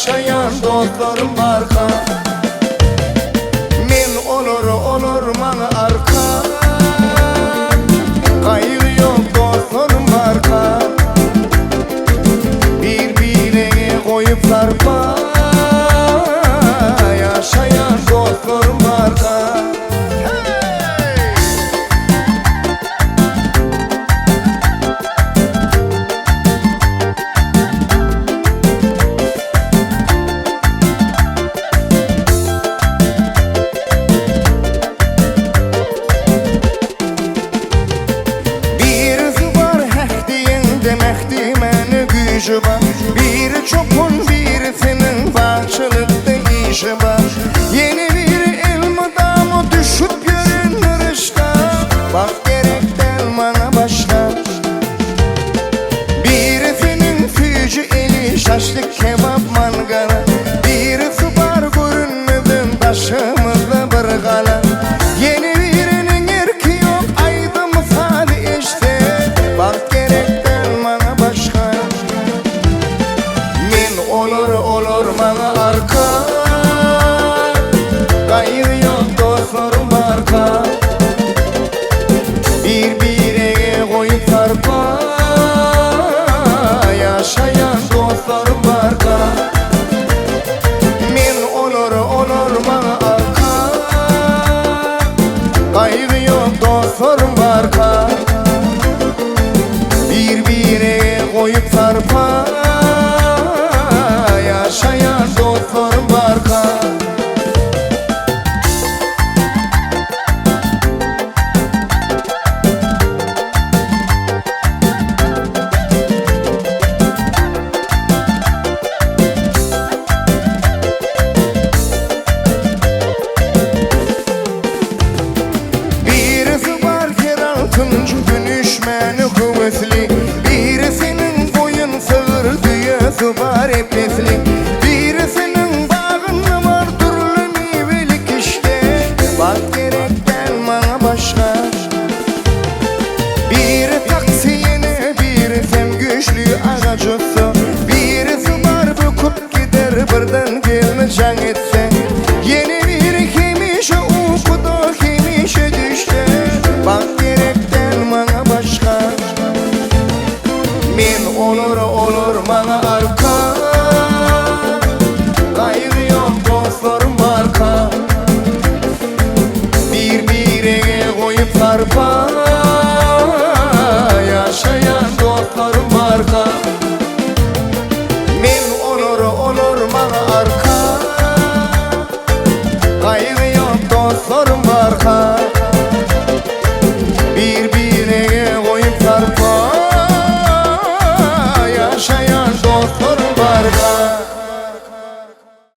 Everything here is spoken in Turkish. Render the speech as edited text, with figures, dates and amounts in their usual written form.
yaşayan dostlarım arka. Men olur bana arka, gayrı yok dostlarım arka. Birbirine koyup sarpa, yaşayan dostlarım arka. Bir çopun birisinin başlıkta işi var. Yeni bir elma damı düşüp görünür işte. Bak gerekten bana başla. Birisinin fücü eli şaşlık kebap mangala. Birisi var görünmeden başımızda bir gala. Yeni birinin erki yok aydı misali işte. Bak gerekten bana başka. Olur bana arka, gayrı yok dostlarım arka. Birbirine koyup sarpa, yaşayan dostlarım arka. Men olur bana arka, gayrı yok dostlarım arka. Birbirine koyup sarpa, yaşayan dostlarım arka. Birisi var yer altıncı dönüşmeni kuvvetli. Birisinin boyun sığır dünyası var epesli. Birisinin bağında var türlü nivelik işte. Bak gerekten bana başka. Biri taksiyene, biri sen güçlü ağacısı. Birisi var büküp gider birden gelme can etse. Yeni bir kimişe ukudu kimişe düştü. Bak gerekten bana başka. Men olur bana arka, gayrı yok dostlarım arka. Birbirine koyup sarpa, yaşayan dostlarım arka. Men olur bana arka, gayrı yok dostlarım